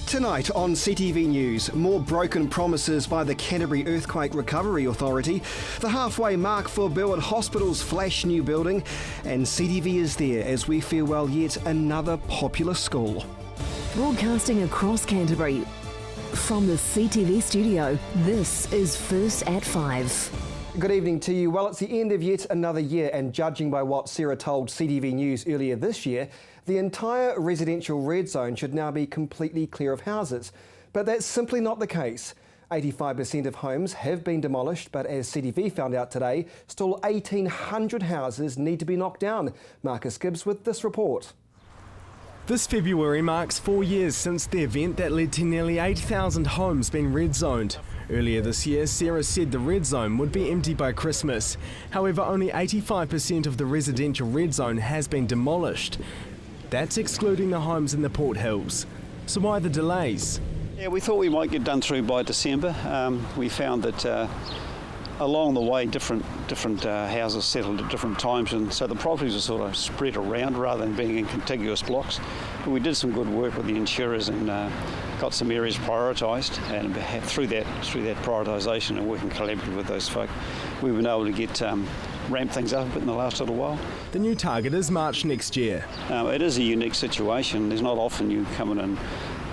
Tonight on CTV News, more broken promises by the Canterbury Earthquake Recovery Authority, the halfway mark for Burwood Hospital's flash new building, and CTV is there as we farewell yet another popular school. Broadcasting across Canterbury, from the CTV studio, this is First at 5. Good evening to you. Well, it's the end of yet another year, and judging by what Sarah told CTV News earlier this year, the entire residential red zone should now be completely clear of houses. But that's simply not the case. 85% of homes have been demolished, but as CTV found out today, still 1,800 houses need to be knocked down. Marcus Gibbs with this report. This February marks 4 years since the event that led to nearly 8,000 homes being red zoned. Earlier this year, Sarah said the red zone would be empty by Christmas. However, only 85% of the residential red zone has been demolished. That's excluding the homes in the Port Hills. So why the delays? Yeah, we thought we might get done through by December. We found that along the way different houses settled at different times, and so the properties are sort of spread around rather than being in contiguous blocks. But we did some good work with the insurers and got some areas prioritised, and through that prioritisation and working collaboratively with those folk, we've been able to get ramp things up a bit in the last little while. The new target is March next year. It is a unique situation. There's not often you come in and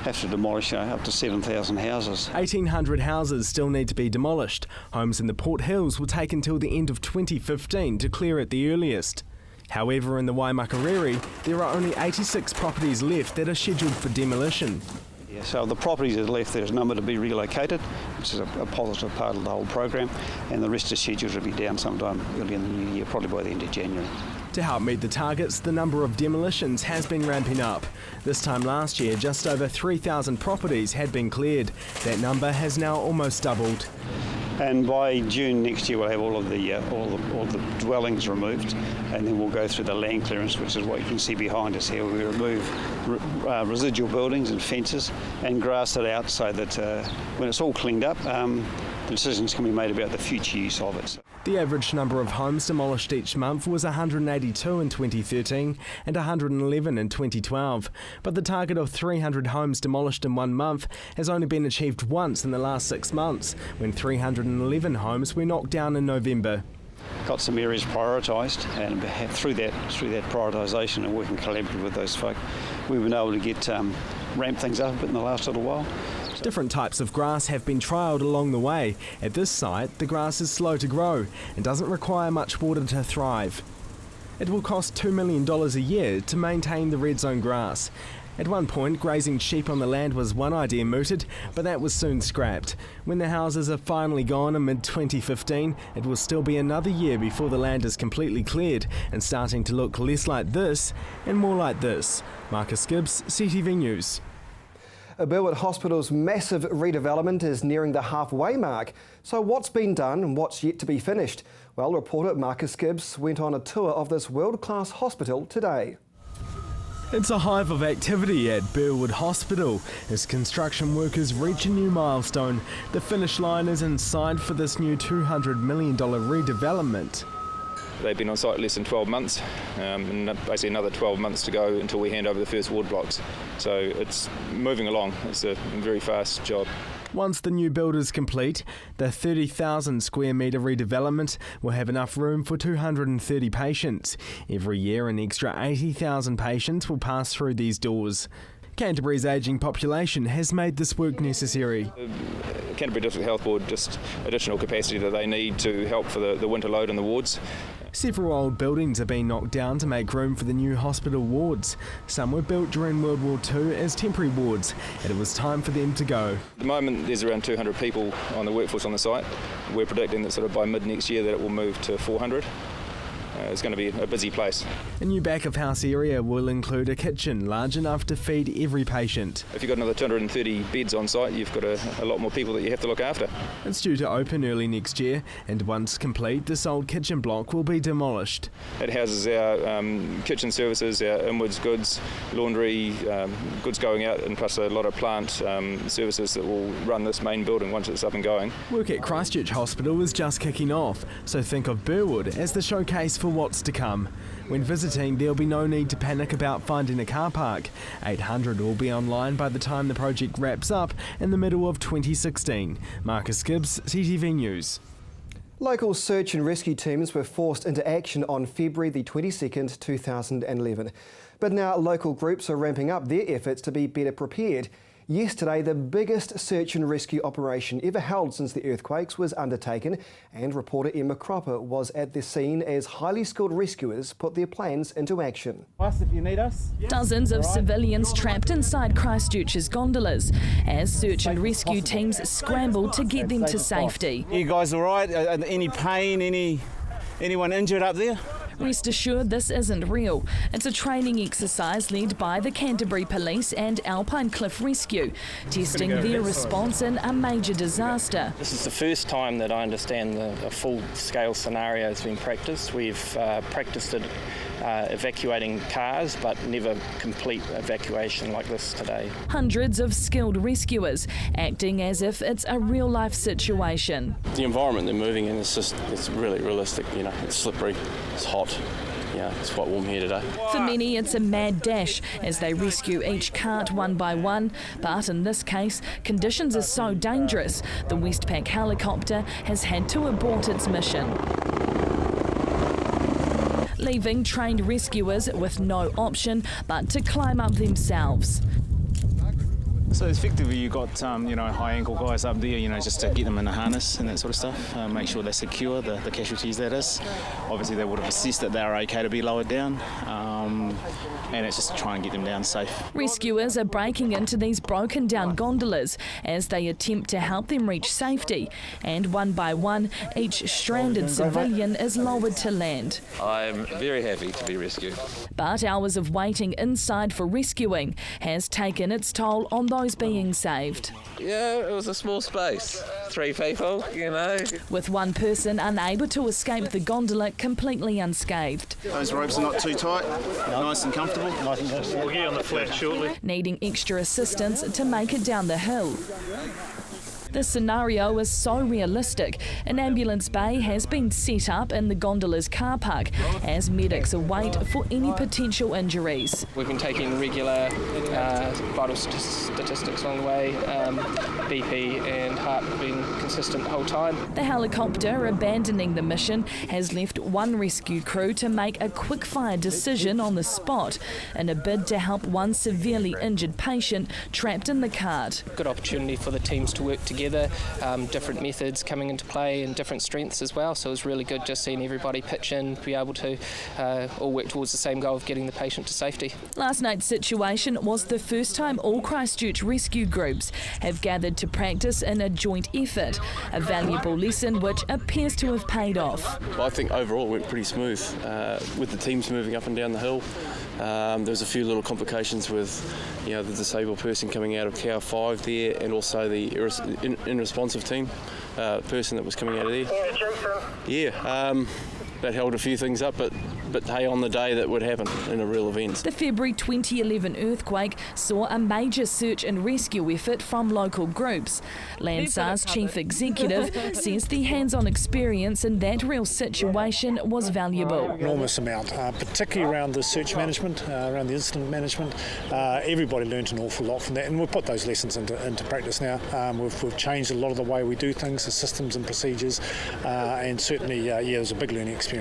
have to demolish up to 7,000 houses. 1,800 houses still need to be demolished. Homes in the Port Hills will take until the end of 2015 to clear at the earliest. However, in the Waimakariri, there are only 86 properties left that are scheduled for demolition. Yeah, so the properties that are left, there's a number to be relocated, which is a positive part of the whole program, and the rest is scheduled to be down sometime early in the new year, probably by the end of January. To help meet the targets, the number of demolitions has been ramping up. This time last year, just over 3,000 properties had been cleared. That number has now almost doubled. And by June next year, we'll have all the dwellings removed, and then we'll go through the land clearance, which is what you can see behind us here. We remove residual buildings and fences and grass it out so that when it's all cleaned up, decisions can be made about the future use of it. The average number of homes demolished each month was 182 in 2013 and 111 in 2012. But the target of 300 homes demolished in 1 month has only been achieved once in the last 6 months, when 311 homes were knocked down in November. Got some areas prioritised, and through that prioritisation and working collaboratively with those folk, we've been able to get ramp things up a bit in the last little while. Different types of grass have been trialled along the way. At this site, the grass is slow to grow and doesn't require much water to thrive. It will cost $2 million a year to maintain the red zone grass. At one point, grazing sheep on the land was one idea mooted, but that was soon scrapped. When the houses are finally gone in mid-2015, it will still be another year before the land is completely cleared and starting to look less like this and more like this. Marcus Gibbs, CTV News. Burwood Hospital's massive redevelopment is nearing the halfway mark. So what's been done and what's yet to be finished? Well, reporter Marcus Gibbs went on a tour of this world-class hospital today. It's a hive of activity at Burwood Hospital as construction workers reach a new milestone. The finish line is in sight for this new $200 million redevelopment. They've been on site less than 12 months, and basically another 12 months to go until we hand over the first ward blocks. So it's moving along. It's a very fast job. Once the new build is complete, the 30,000 square metre redevelopment will have enough room for 230 patients. Every year, an extra 80,000 patients will pass through these doors. Canterbury's ageing population has made this work necessary. Canterbury District Health Board, just additional capacity that they need to help for the winter load in the wards. Several old buildings are being knocked down to make room for the new hospital wards. Some were built during World War II as temporary wards, and it was time for them to go. At the moment, there's around 200 people on the workforce on the site. We're predicting that sort of by mid next year that it will move to 400. It's going to be a busy place. A new back-of-house area will include a kitchen large enough to feed every patient. If you've got another 230 beds on site, you've got a lot more people that you have to look after. It's due to open early next year, and once complete, this old kitchen block will be demolished. It houses our kitchen services, our inwards goods, laundry, goods going out, and plus a lot of plant services that will run this main building once it's up and going. Work at Christchurch Hospital is just kicking off, so think of Burwood as the showcase for what what's to come. When visiting, there'll be no need to panic about finding a car park. 800 will be online by the time the project wraps up in the middle of 2016. Marcus Gibbs, CTV News. Local search and rescue teams were forced into action on February the 22nd, 2011. But now local groups are ramping up their efforts to be better prepared. Yesterday, the biggest search and rescue operation ever held since the earthquakes was undertaken, and reporter Emma Cropper was at the scene as highly skilled rescuers put their plans into action. Us if you need us. Dozens of civilians trapped inside Christchurch's gondolas as search and rescue teams scrambled to get them to safety. You guys all right? Any pain? Anyone injured up there? Rest assured this isn't real. It's a training exercise led by the Canterbury Police and Alpine Cliff Rescue, testing their response in a major disaster. This is the first time that I understand the full-scale scenario has been practiced. We've practiced it evacuating cars, but never complete evacuation like this today. Hundreds of skilled rescuers acting as if it's a real-life situation. The environment they're moving in is it's really realistic. You know, it's slippery, it's hot. Yeah, it's quite warm here today. For many, it's a mad dash as they rescue each cart one by one. But in this case, conditions are so dangerous, the Westpac helicopter has had to abort its mission, leaving trained rescuers with no option but to climb up themselves. So effectively you've got high ankle guys up there, just to get them in a harness and that sort of stuff, make sure they're secure, the casualties that is. Obviously they would have assessed that they're okay to be lowered down, and it's just to try and get them down safe. Rescuers are breaking into these broken down gondolas as they attempt to help them reach safety, and one by one each stranded civilian is lowered to land. I'm very happy to be rescued. But hours of waiting inside for rescuing has taken its toll on those being saved. Yeah, it was a small space. 3 people, With one person unable to escape the gondola completely unscathed. Those ropes are not too tight, nice and comfortable. We'll get on the flat shortly. Needing extra assistance to make it down the hill. This scenario is so realistic, an ambulance bay has been set up in the gondola's car park as medics await for any potential injuries. We've been taking regular vital statistics along the way. BP and heart have been consistent the whole time. The helicopter abandoning the mission has left one rescue crew to make a quick-fire decision on the spot in a bid to help one severely injured patient trapped in the cart. Good opportunity for the teams to work together, different methods coming into play and different strengths as well, so it was really good just seeing everybody pitch in, be able to all work towards the same goal of getting the patient to safety. Last night's situation was the first time all Christchurch rescue groups have gathered to practice in a joint effort, a valuable lesson which appears to have paid off. Well, I think overall it went pretty smooth with the teams moving up and down the hill. There was a few little complications with the disabled person coming out of Tower 5 there, and also the unresponsive team person that was coming out of there. Yeah, that held a few things up, but hey, on the day that would happen in a real event. The February 2011 earthquake saw a major search and rescue effort from local groups. Landsar's chief executive says the hands-on experience in that real situation was valuable. Enormous amount, particularly around the search management, around the incident management. Everybody learned an awful lot from that, and we've put those lessons into practice now. We've changed a lot of the way we do things, the systems and procedures, and certainly, it was a big learning experience.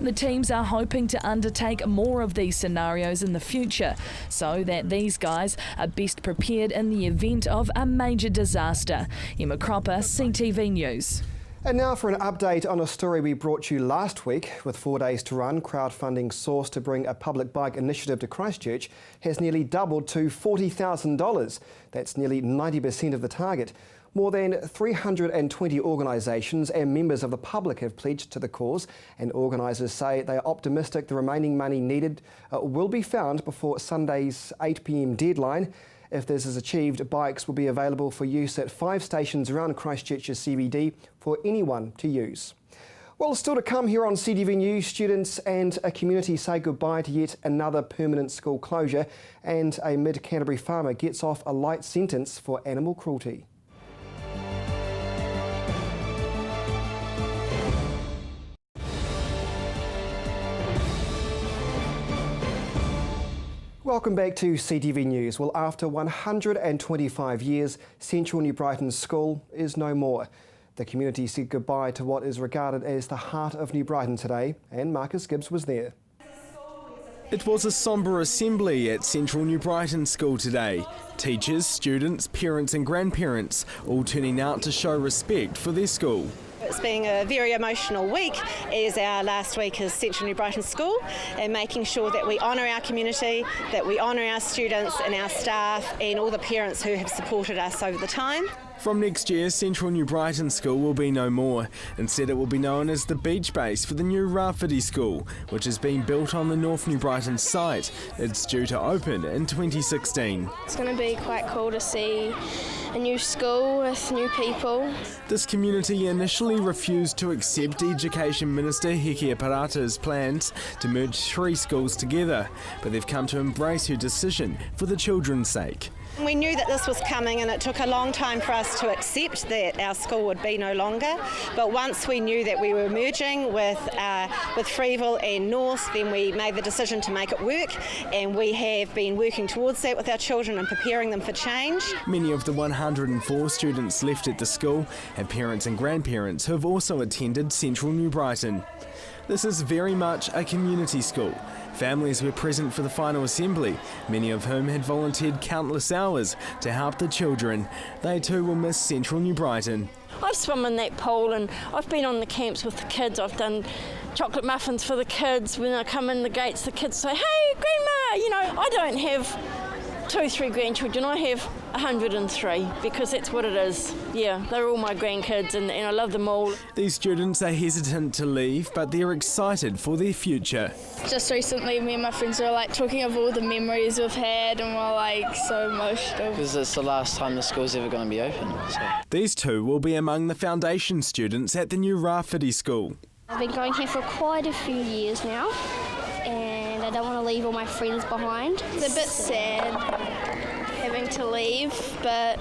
The teams are hoping to undertake more of these scenarios in the future so that these guys are best prepared in the event of a major disaster. Emma Cropper, CTV News. And now for an update on a story we brought you last week. With 4 days to run, crowdfunding sourced to bring a public bike initiative to Christchurch has nearly doubled to $40,000. That's nearly 90% of the target. More than 320 organisations and members of the public have pledged to the cause, and organisers say they are optimistic the remaining money needed will be found before Sunday's 8 p.m. deadline. If this is achieved, bikes will be available for use at 5 stations around Christchurch's CBD for anyone to use. Well, still to come here on CTV News, students and a community say goodbye to yet another permanent school closure, and a mid-Canterbury farmer gets off a light sentence for animal cruelty. Welcome back to CTV News. Well, after 125 years, Central New Brighton School is no more. The community said goodbye to what is regarded as the heart of New Brighton today, and Marcus Gibbs was there. It was a sombre assembly at Central New Brighton School today. Teachers, students, parents and grandparents all turning out to show respect for their school. It's been a very emotional week, as our last week is Central New Brighton School, and making sure that we honour our community, that we honour our students and our staff and all the parents who have supported us over the time. From next year, Central New Brighton School will be no more. Instead, it will be known as the beach base for the new Rafidi School, which is being built on the North New Brighton site. It's due to open in 2016. It's going to be quite cool to see a new school with new people. This community initially refused to accept Education Minister Hekia Parata's plans to merge 3 schools together, but they've come to embrace her decision for the children's sake. We knew that this was coming, and it took a long time for us to accept that our school would be no longer. But once we knew that we were merging with Freeville and North, then we made the decision to make it work, and we have been working towards that with our children and preparing them for change. Many of the 104 students left at the school have parents and grandparents who have also attended Central New Brighton. This is very much a community school. Families were present for the final assembly, many of whom had volunteered countless hours to help the children. They too will miss Central New Brighton. I've swum in that pool and I've been on the camps with the kids. I've done chocolate muffins for the kids. When I come in the gates, the kids say, "Hey, Grandma!" You know, I don't have 2, 3 grandchildren. I have 103 because that's what it is. Yeah, they're all my grandkids and I love them all. These students are hesitant to leave, but they're excited for their future. Just recently, me and my friends were like talking of all the memories we've had, and we're like so emotional. Because it's the last time the school's ever going to be open. So. These two will be among the foundation students at the new Rafidi School. I've been going here for quite a few years now, and I don't want to leave all my friends behind. It's a bit sad having to leave, but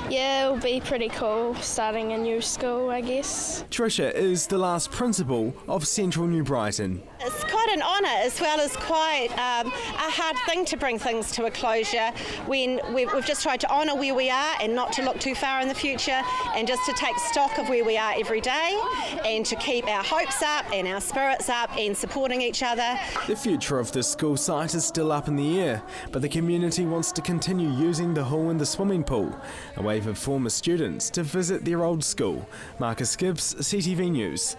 yeah, it'll be pretty cool starting a new school, I guess. Tricia is the last principal of Central New Brighton. It's quite an honour, as well as quite a hard thing to bring things to a closure when we've just tried to honour where we are and not to look too far in the future, and just to take stock of where we are every day and to keep our hopes up and our spirits up and supporting each other. The future of this school site is still up in the air, but the community wants to continue using the hall and the swimming pool, a way for former students to visit their old school. Marcus Gibbs, CTV News.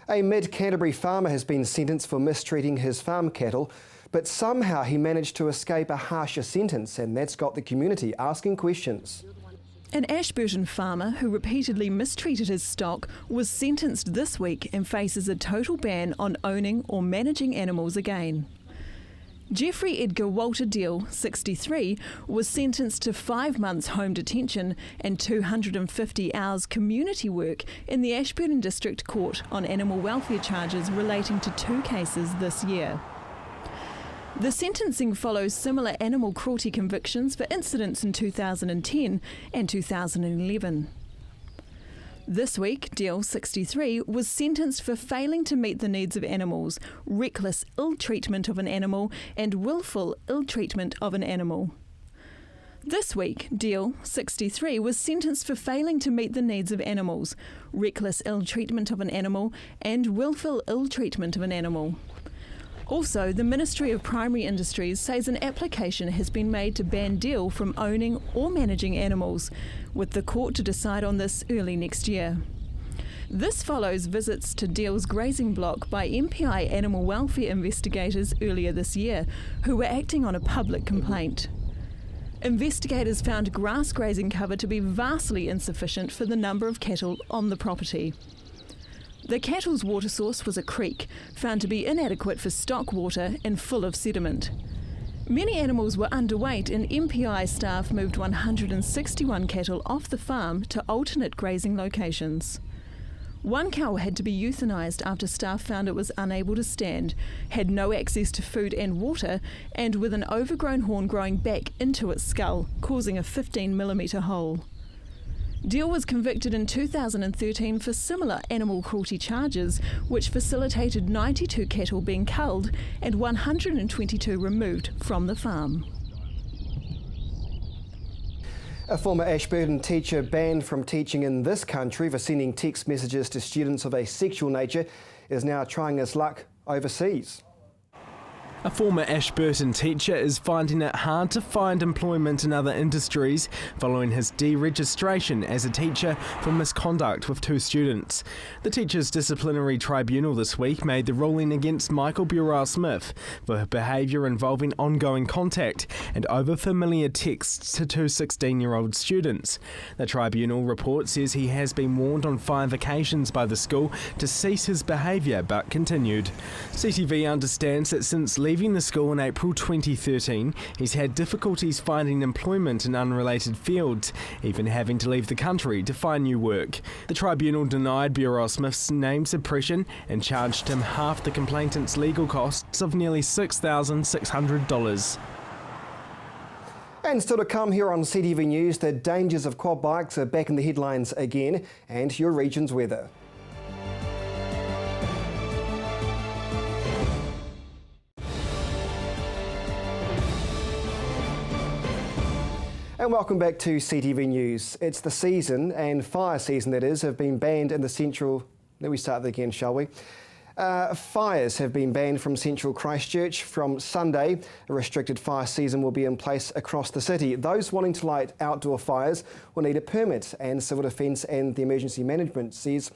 A mid-Canterbury farmer has been sentenced for mistreating his farm cattle, but somehow he managed to escape a harsher sentence, and that's got the community asking questions. An Ashburton farmer who repeatedly mistreated his stock was sentenced this week and faces a total ban on owning or managing animals again. Jeffrey Edgar Walter Deal, 63, was sentenced to 5 months home detention and 250 hours community work in the Ashburton District Court on animal welfare charges relating to 2 cases this year. The sentencing follows similar animal cruelty convictions for incidents in 2010 and 2011. This week, Deal, 63, was sentenced for failing to meet the needs of animals, reckless ill-treatment of an animal, and willful ill-treatment of an animal. This week, Deal, 63, was sentenced for failing to meet the needs of animals, reckless ill-treatment of an animal, and willful ill-treatment of an animal. Also, the Ministry of Primary Industries says an application has been made to ban Deal from owning or managing animals, with the court to decide on this early next year. This follows visits to Deal's grazing block by MPI animal welfare investigators earlier this year, who were acting on a public complaint. Investigators found grass grazing cover to be vastly insufficient for the number of cattle on the property. The cattle's water source was a creek, found to be inadequate for stock water and full of sediment. Many animals were underweight, and MPI staff moved 161 cattle off the farm to alternate grazing locations. 1 cow had to be euthanised after staff found it was unable to stand, had no access to food and water, and with an overgrown horn growing back into its skull, causing a 15mm hole. Deal was convicted in 2013 for similar animal cruelty charges, which facilitated 92 cattle being culled and 122 removed from the farm. A former Ashburton teacher banned from teaching in this country for sending text messages to students of a sexual nature is now trying his luck overseas. A former Ashburton teacher is finding it hard to find employment in other industries following his deregistration as a teacher for misconduct with 2 students. The Teachers' Disciplinary Tribunal this week made the ruling against Michael Burrell-Smith for behaviour involving ongoing contact and over-familiar texts to 2 16-year-old students. The tribunal report says he has been warned on 5 occasions by the school to cease his behaviour but continued. CTV understands that since leaving the school in April 2013, he's had difficulties finding employment in unrelated fields, even having to leave the country to find new work. The tribunal denied Burrell-Smith's name suppression and charged him half the complainant's legal costs of nearly $6,600. And still to come here on CTV News, the dangers of quad bikes are back in the headlines again, and your region's weather. And welcome back to CTV News. It's the season, and fire season that is, have been banned in the central... Let me start that again, shall we? Fires have been banned from central Christchurch from Sunday. A restricted fire season will be in place across the city. Those wanting to light outdoor fires will need a permit, and Civil Defence and the Emergency Management says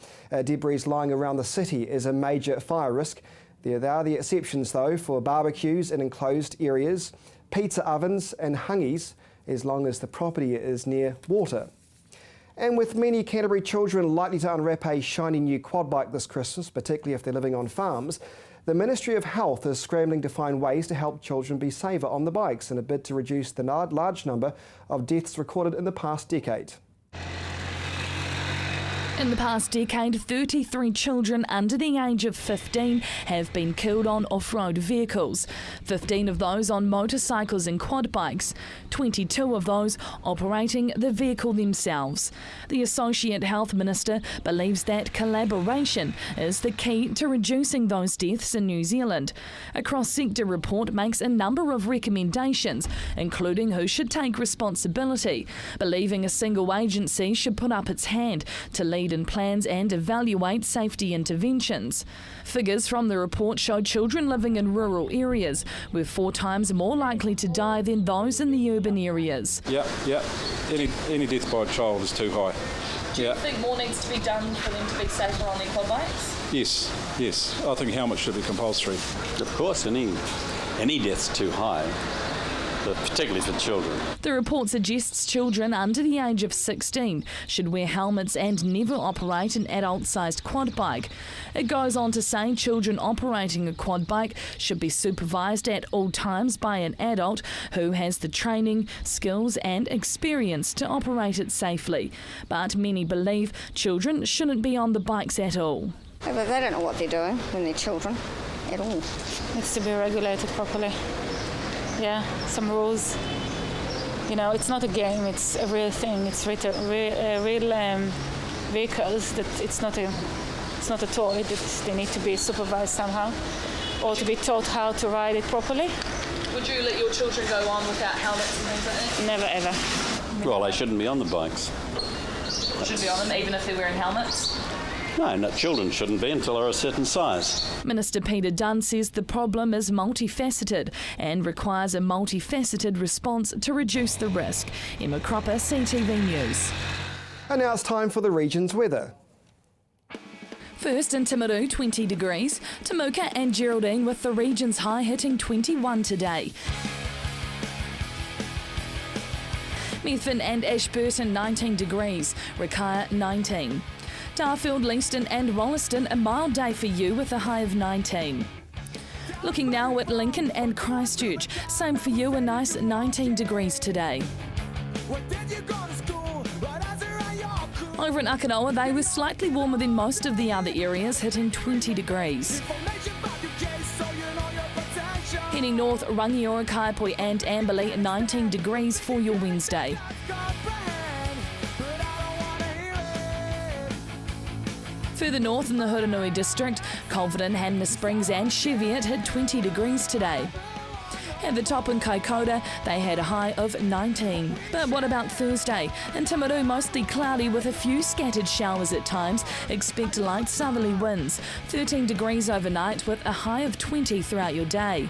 debris lying around the city is a major fire risk. There are the exceptions though for barbecues in enclosed areas, pizza ovens and hungies, as long as the property is near water. And with many Canterbury children likely to unwrap a shiny new quad bike this Christmas, particularly if they're living on farms, the Ministry of Health is scrambling to find ways to help children be safer on the bikes in a bid to reduce the large number of deaths recorded in the past decade. In the past decade, 33 children under the age of 15 have been killed on off-road vehicles, 15 of those on motorcycles and quad bikes, 22 of those operating the vehicle themselves. The Associate Health Minister believes that collaboration is the key to reducing those deaths in New Zealand. A cross-sector report makes a number of recommendations, including who should take responsibility, believing a single agency should put up its hand to lead in plans and evaluate safety interventions. Figures from the report show children living in rural areas were 4 times more likely to die than those in the urban areas. Yeah. Any death by a child is too high. Do you think more needs to be done for them to be safer on their quad bikes? Yes. I think helmets should be compulsory. Of course, any death's too high, but particularly for children. The report suggests children under the age of 16 should wear helmets and never operate an adult-sized quad bike. It goes on to say children operating a quad bike should be supervised at all times by an adult who has the training, skills and experience to operate it safely. But many believe children shouldn't be on the bikes at all. They don't know what they're doing when they're children at all. Needs to be regulated properly. Yeah, some rules. You know, it's not a game, it's a real thing. It's real vehicles, that it's not a toy, that they need to be supervised somehow or to be taught how to ride it properly. Would you let your children go on without helmets and things like that? Never ever. Well, they shouldn't be on the bikes. Shouldn't be on them even if they're wearing helmets? No, children shouldn't be until they're a certain size. Minister Peter Dunn says the problem is multifaceted and requires a multifaceted response to reduce the risk. Emma Cropper, CTV News. And now it's time for the region's weather. First in Timaru, 20 degrees. Temuka and Geraldine with the region's high hitting 21 today. Methven and Ashburton 19 degrees. Rakaia 19. Darfield, Leeston and Wollaston, a mild day for you with a high of 19. Looking now at Lincoln and Christchurch, same for you, a nice 19 degrees today. Over in Akanoa, they were slightly warmer than most of the other areas, hitting 20 degrees. Heading north, Rangiora, Kaipoi and Amberley, 19 degrees for your Wednesday. Further north in the Hurunui district, Colvin, Hanna Springs and Cheviot hit 20 degrees today. At the top in Kaikoura, they had a high of 19. But what about Thursday? In Timaru, mostly cloudy with a few scattered showers at times. Expect light southerly winds. 13 degrees overnight with a high of 20 throughout your day.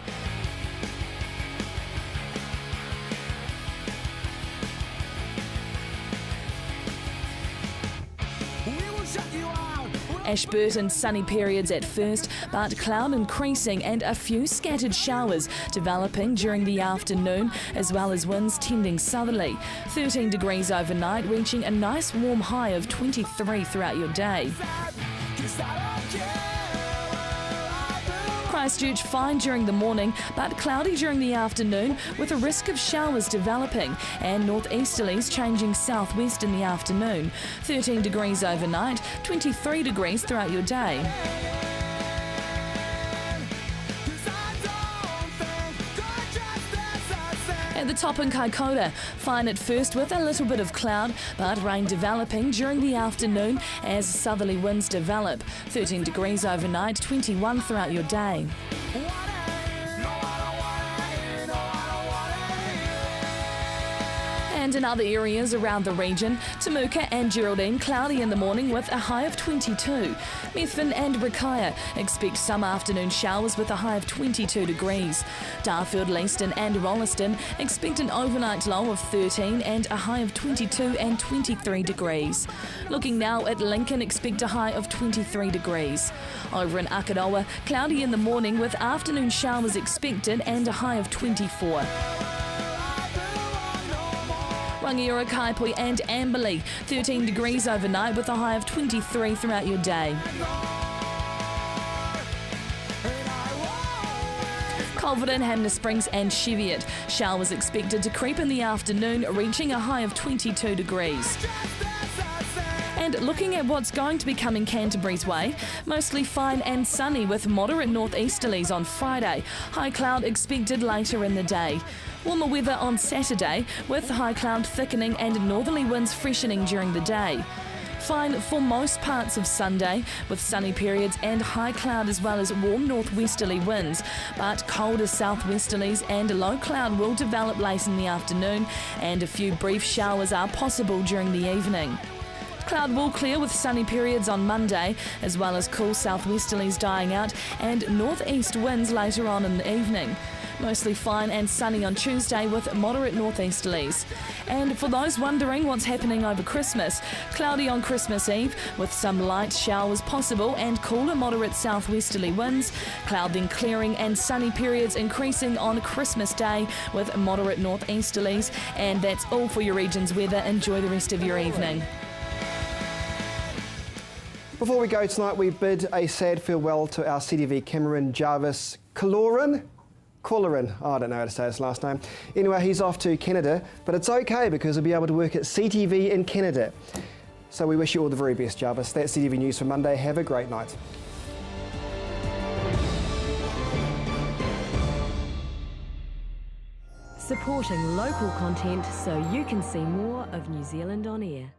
Ashburton, sunny periods at first, but cloud increasing and a few scattered showers developing during the afternoon, as well as winds tending southerly. 13 degrees overnight, reaching a nice warm high of 23 throughout your day. Christchurch fine during the morning, but cloudy during the afternoon with a risk of showers developing and northeasterlies changing southwest in the afternoon. 13 degrees overnight, 23 degrees throughout your day. At the top in Kaikoura, fine at first with a little bit of cloud, but rain developing during the afternoon as southerly winds develop. 13 degrees overnight, 21 throughout your day. And in other areas around the region, Temuka and Geraldine cloudy in the morning with a high of 22. Methven and Rakaia expect some afternoon showers with a high of 22 degrees. Darfield, Leaston and Rolleston expect an overnight low of 13 and a high of 22 and 23 degrees. Looking now at Lincoln, expect a high of 23 degrees. Over in Akaroa, cloudy in the morning with afternoon showers expected and a high of 24. Rangiora, Kaipui and Amberley, 13 degrees overnight with a high of 23 throughout your day. Colvin, Hanna Springs and Cheviot, showers expected to creep in the afternoon, reaching a high of 22 degrees. And looking at what's going to be coming Canterbury's way, mostly fine and sunny with moderate northeasterlies on Friday. High cloud expected later in the day. Warmer weather on Saturday with high cloud thickening and northerly winds freshening during the day. Fine for most parts of Sunday with sunny periods and high cloud as well as warm northwesterly winds, but colder southwesterlies and low cloud will develop late in the afternoon and a few brief showers are possible during the evening. Cloud will clear with sunny periods on Monday, as well as cool southwesterlies dying out and northeast winds later on in the evening. Mostly fine and sunny on Tuesday with moderate northeasterlies. And for those wondering what's happening over Christmas, cloudy on Christmas Eve with some light showers possible and cooler moderate southwesterly winds. Cloud then clearing and sunny periods increasing on Christmas Day with moderate northeasterlies. And that's all for your region's weather. Enjoy the rest of your evening. Before we go tonight, we bid a sad farewell to our CTV cameraman Jarvis Colleran. Oh, I don't know how to say his last name. Anyway, he's off to Canada, but it's okay because he'll be able to work at CTV in Canada. So we wish you all the very best, Jarvis. That's CTV News for Monday. Have a great night. Supporting local content so you can see more of New Zealand on air.